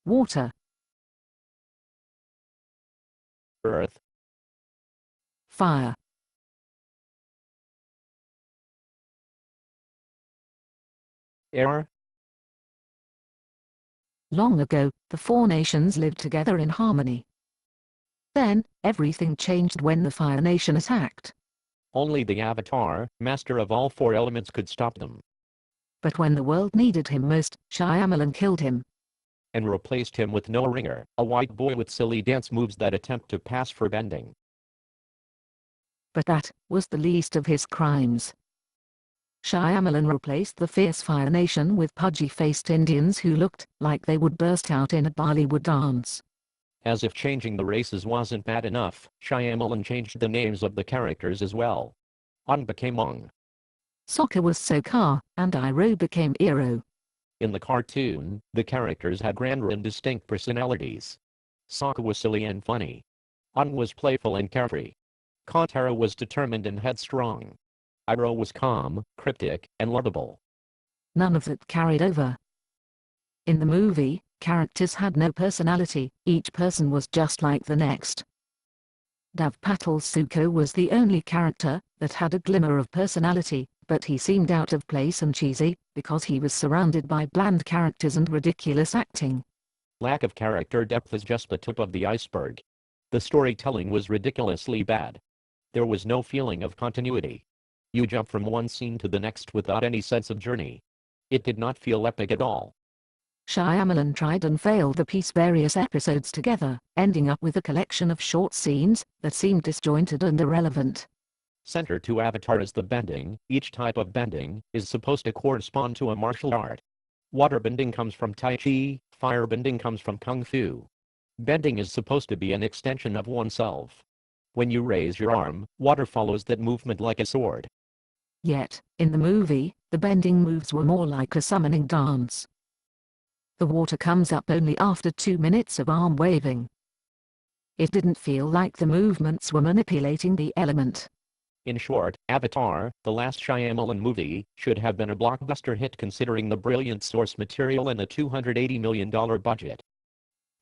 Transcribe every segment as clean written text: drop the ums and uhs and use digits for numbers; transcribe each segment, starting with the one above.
water, earth, fire, air. Long ago, the four nations lived together in harmony. Then, everything changed when the Fire Nation attacked. Only the Avatar, master of all four elements, could stop them, But when the world needed him most, Shyamalan killed him. and replaced him with No Ringer, a white boy with silly dance moves that attempt to pass for bending. But that was the least of his crimes. Shyamalan replaced the fierce Fire Nation with pudgy-faced Indians who looked like they would burst out in a Bollywood dance. As if changing the races wasn't bad enough, Shyamalan changed the names of the characters as well. Ong became Ong. Sokka was Sokka, and Iroh became Iroh. In the cartoon, the characters had grander and distinct personalities. Sokka was silly and funny. Ong was playful and carefree. Kotaro was determined and headstrong. Iroh was calm, cryptic, and lovable. None of that carried over. In the movie, characters had no personality, each person was just like the next. Dev Patel's Zuko was the only character that had a glimmer of personality, but he seemed out of place and cheesy, because he was surrounded by bland characters and ridiculous acting. Lack of character depth is just the tip of the iceberg. The storytelling was ridiculously bad. There was no feeling of continuity. You jump from one scene to the next without any sense of journey. It did not feel epic at all. Shyamalan tried and failed to piece various episodes together, ending up with a collection of short scenes that seemed disjointed and irrelevant. Center to Avatar is the bending. Each type of bending is supposed to correspond to a martial art. Water bending comes from Tai Chi, fire bending comes from Kung Fu. Bending is supposed to be an extension of oneself. When you raise your arm, water follows that movement like a sword. Yet, in the movie, the bending moves were more like a summoning dance. The water comes up only after 2 minutes of arm waving. It didn't feel like the movements were manipulating the element. In short, Avatar, the last Shyamalan movie, should have been a blockbuster hit considering the brilliant source material and the $280 million budget.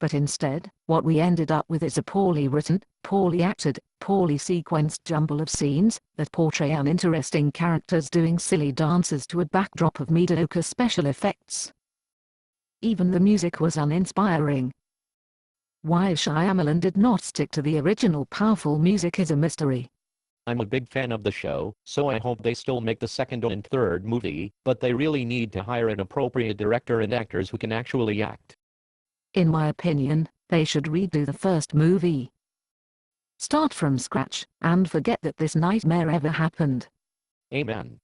But instead, what we ended up with is a poorly written, poorly acted, poorly sequenced jumble of scenes that portray uninteresting characters doing silly dances to a backdrop of mediocre special effects. Even the music was uninspiring. Why Shyamalan did not stick to the original powerful music is a mystery. I'm a big fan of the show, so I hope they still make the second and third movie, but they really need to hire an appropriate director and actors who can actually act. In my opinion, they should redo the first movie. Start from scratch, and forget that this nightmare ever happened. Amen.